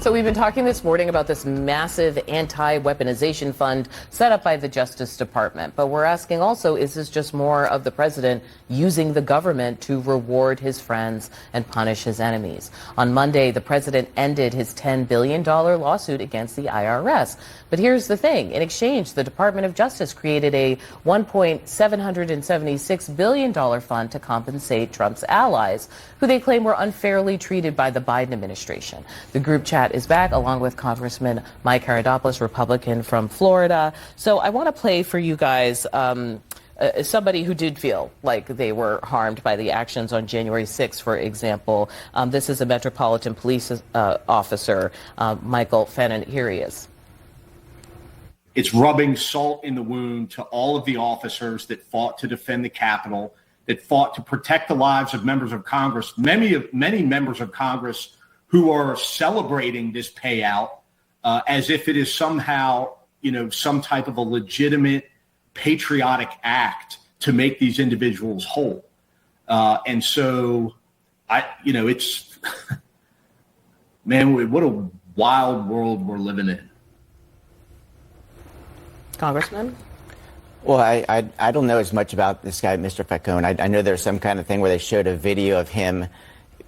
So we've been talking this morning about this massive anti-weaponization fund set up by the Justice Department. But we're asking also, is this just more of the president using the government to reward his friends and punish his enemies? On Monday, the president ended his $10 billion lawsuit against the IRS. But here's the thing. In exchange, the Department of Justice created a $1.776 billion fund to compensate Trump's allies, who they claim were unfairly treated by the Biden administration. The group chat is back, along with Congressman Mike Haridopolos, Republican from Florida. So I want to play for you guys somebody who did feel like they were harmed by the actions on January 6th, for example. This is a Metropolitan Police officer, Michael Fenton. Here he is. It's rubbing salt in the wound to all of the officers that fought to defend the Capitol, that fought to protect the lives of members of Congress, many members of Congress who are celebrating this payout as if it is somehow, some type of a legitimate patriotic act to make these individuals whole. And so it's, man, what a wild world we're living in. Congressman? Well, I don't know as much about this guy, Mr. Falcone. I know there's some kind of thing where they showed a video of him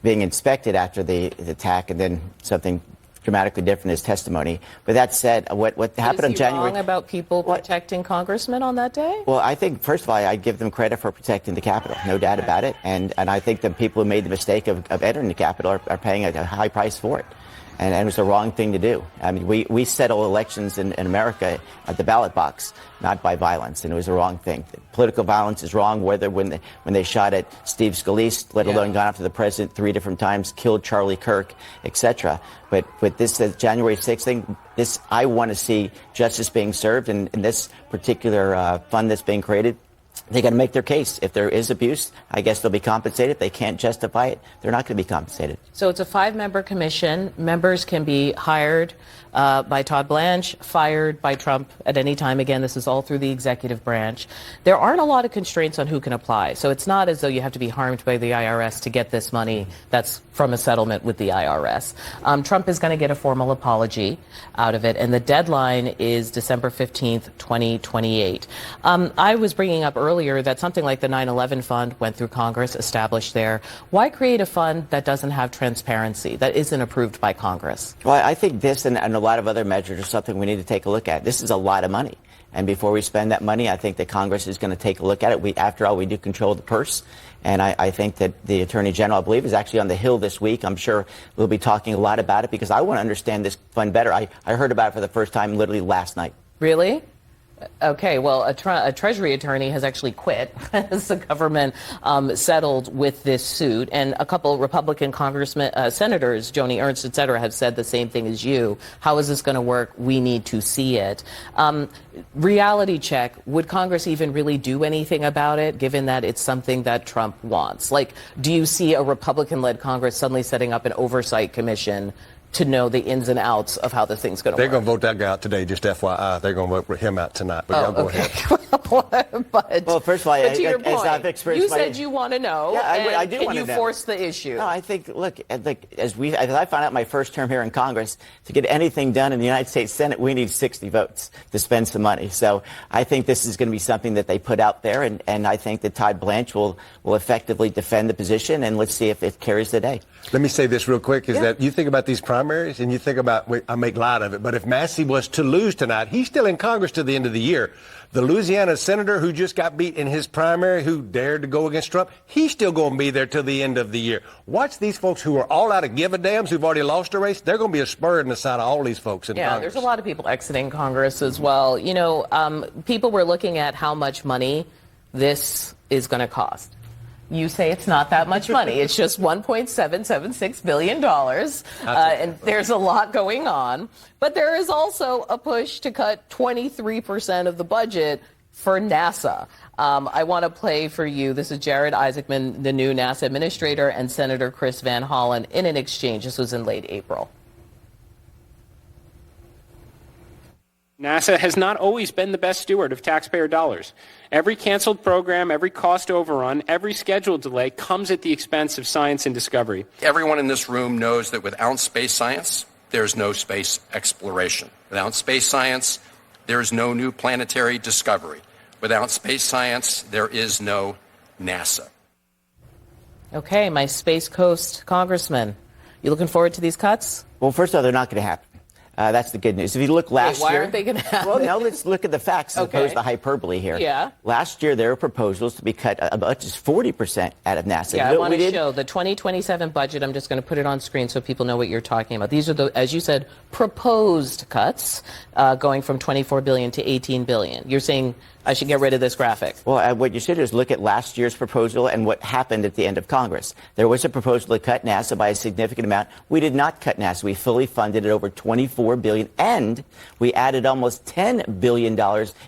being inspected after the attack, and then something dramatically different in his testimony. But that said, what happened on January... Is he wrong about people protecting congressmen on that day? Well, I think, first of all, I give them credit for protecting the Capitol, no doubt about it. And I think the people who made the mistake of entering the Capitol are paying a high price for it. And it was the wrong thing to do. I mean, we settle elections in America at the ballot box, not by violence, and it was the wrong thing. Political violence is wrong, whether when they shot at Steve Scalise, let alone gone after the president 3 different times, killed Charlie Kirk, etc. But this January 6th thing, I want to see justice being served, and this particular fund that's being created, they got to make their case. If there is abuse, I guess they'll be compensated. If they can't justify it, they're not going to be compensated. So it's a 5-member commission. Members can be hired by Todd Blanche, fired by Trump at any time. Again, this is all through the executive branch. There aren't a lot of constraints on who can apply. So it's not as though you have to be harmed by the IRS to get this money that's from a settlement with the IRS. Trump is going to get a formal apology out of it, and the deadline is December 15th, 2028. I was bringing up earlier that something like the 9/11 fund went through Congress, established there. Why create a fund that doesn't have transparency, that isn't approved by Congress? Well, I think this and a lot of other measures are something we need to take a look at. This is a lot of money. And before we spend that money, I think that Congress is going to take a look at it. After all, we do control the purse. And I think that the Attorney General, I believe, is actually on the Hill this week. I'm sure we'll be talking a lot about it because I want to understand this fund better. I heard about it for the first time literally last night. Really? Okay, well, a Treasury attorney has actually quit as the government settled with this suit. And a couple Republican senators, Joni Ernst, et cetera, have said the same thing as you. How is this going to work? We need to see it. Reality check, would Congress even really do anything about it, given that it's something that Trump wants? Like, do you see a Republican-led Congress suddenly setting up an oversight commission to know the ins and outs of how the thing's going to work? They're going to vote that guy out today, just FYI. They're going to vote him out tonight. But y'all go ahead. Well, first of all, to your point, I've experienced you said you want to know, I do want to know. And you force the issue. No, I think, look, as I found out my first term here in Congress, to get anything done in the United States Senate, we need 60 votes to spend some money. So I think this is going to be something that they put out there, and I think that Todd Blanche will effectively defend the position, and let's see if it carries the day. Let me say this real quick, is that you think about these primaries, and you think about, I make light of it, but if Massey was to lose tonight, he's still in Congress to the end of the year. The Louisiana senator who just got beat in his primary, who dared to go against Trump, he's still going to be there till the end of the year. Watch these folks who are all out of give-a-dams, who've already lost a race. They're going to be a spur in the side of all these folks in Congress. Yeah, there's a lot of people exiting Congress as well. You know, people were looking at how much money this is going to cost. You say it's not that much money. It's just $1.776 billion. And there's a lot going on. But there is also a push to cut 23% of the budget for NASA. I want to play for you. This is Jared Isaacman, the new NASA administrator, and Senator Chris Van Hollen in an exchange. This was in late April. NASA has not always been the best steward of taxpayer dollars. Every canceled program, every cost overrun, every schedule delay comes at the expense of science and discovery. Everyone in this room knows that without space science, there's no space exploration. Without space science, there is no new planetary discovery. Without space science, there is no NASA. Okay, my Space Coast congressman. You looking forward to these cuts? Well, first of all, they're not going to happen. That's the good news. If you look last why year, aren't they going to happen? Well, now let's look at the facts as opposed to hyperbole here. Yeah. Last year, there were proposals to be cut as much as 40% out of NASA. Yeah, I want to show the 2027 budget. I'm just going to put it on screen so people know what you're talking about. These are the, as you said, proposed cuts going from 24 billion to 18 billion. You're saying I should get rid of this graphic? Well, what you should do is look at last year's proposal and what happened at the end of Congress. There was a proposal to cut NASA by a significant amount. We did not cut NASA. We fully funded it over 24 billion, and we added almost $10 billion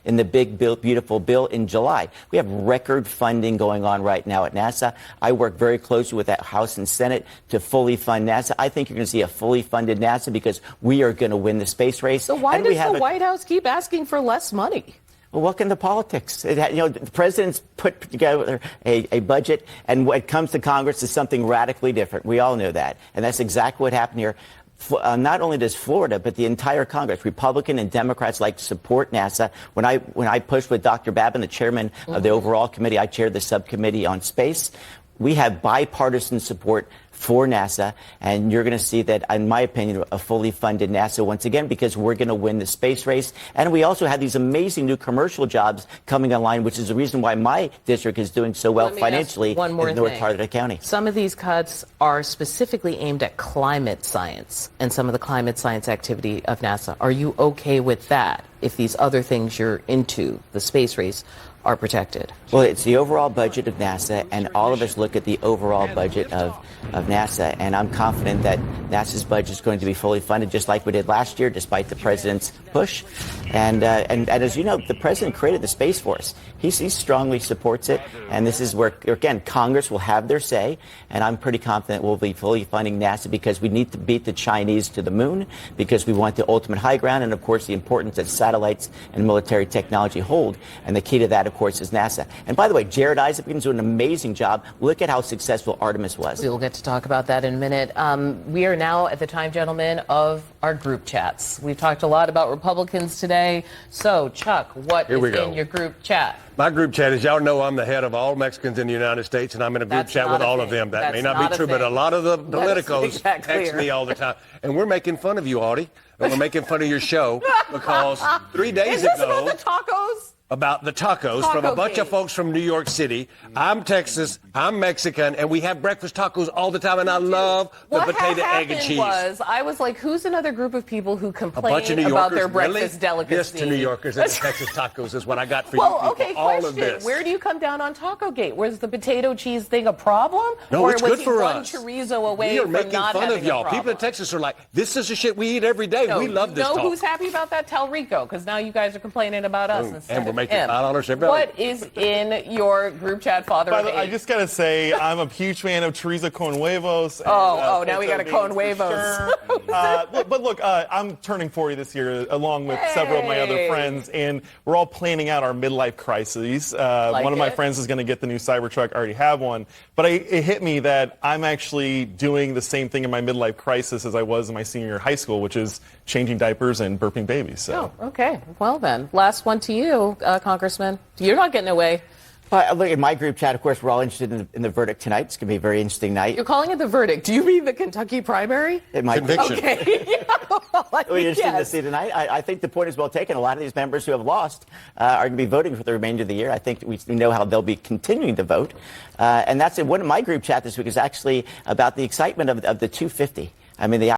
in the big, beautiful bill in July. We have record funding going on right now at NASA. I work very closely with that House and Senate to fully fund NASA. I think you're going to see a fully funded NASA because we are going to win the space race. So why does the White House keep asking for less money? Well, welcome to politics. The president's put together a budget, and what comes to Congress is something radically different. We all know that. And that's exactly what happened here. Not only does Florida, but the entire Congress, Republican and Democrats, like to support NASA. When I pushed with Dr. Babin, the chairman of the overall committee, I chaired the subcommittee on space. We have bipartisan support for NASA, and you're going to see that, in my opinion, a fully funded NASA once again, because we're going to win the space race. And we also have these amazing new commercial jobs coming online, which is the reason why my district is doing so well financially in North Hardin County. Some of these cuts are specifically aimed at climate science and some of the climate science activity of NASA. Are you okay with that if these other things you're into, the space race, are protected? Well, it's the overall budget of NASA, and all of us look at the overall budget of NASA, and I'm confident that NASA's budget is going to be fully funded, just like we did last year, despite the president's push. And as you know, the president created the Space Force. He strongly supports it, and this is where, again, Congress will have their say, and I'm pretty confident we'll be fully funding NASA because we need to beat the Chinese to the moon, because we want the ultimate high ground, and, of course, the importance that satellites and military technology hold. And the key to that, of course, is NASA. And by the way, Jared Isaac's doing an amazing job. Look at how successful Artemis was. We'll get to talk about that in a minute. We are now at the time, gentlemen, of our group chats. We've talked a lot about Republicans today. So, Chuck, what is in your group chat? My group chat, as y'all know, I'm the head of all Mexicans in the United States, and I'm in a group chat with all of them. That may not be true, but a lot of the politicos text me all the time. And we're making fun of you, Audie. And we're making fun of your show because 3 days ago... Is this about the tacos? About the tacos from a bunch of folks from New York City. I'm Texas, I'm Mexican, and we have breakfast tacos all the time, and I love the potato, egg, and cheese. I was like, who's another group of people who complain about their breakfast delicacy? This to New Yorkers and the Texas tacos is what I got for you. Well, okay, all of this. Where do you come down on Taco Gate? Was the potato cheese thing a problem? No, or it's was good for one us. Chorizo away we are from making not fun having of y'all. a problem? People in Texas are like, this is the shit we eat every day. We love this talk. Who's happy about that? Tell Rico, because now you guys are complaining about us instead and we're making of him. $5 every day. What is in your group chat, Father of Eight? I just got to say, I'm a huge fan of chorizo con huevos. Now we got a con huevos. Sure. But look, I'm turning 40 this year, along with several of my other friends, and we're all planning out our midlife crises. One of my friends is going to get the new Cybertruck. I already have one. But it hit me that I'm actually doing the same thing in my midlife crisis as I was in my senior year of high school, which is changing diapers and burping babies. So. Oh, okay. Well, then, last one to you, Congressman. You're not getting away. Look, in my group chat, of course, we're all interested in the verdict tonight. It's going to be a very interesting night. You're calling it the verdict. Do you mean the Kentucky primary? It might Conviction. Okay. We're interested to see tonight. I think the point is well taken. A lot of these members who have lost are going to be voting for the remainder of the year. I think we know how they'll be continuing to vote. And that's it. One of my group chat this week is actually about the excitement of the 250. I mean, the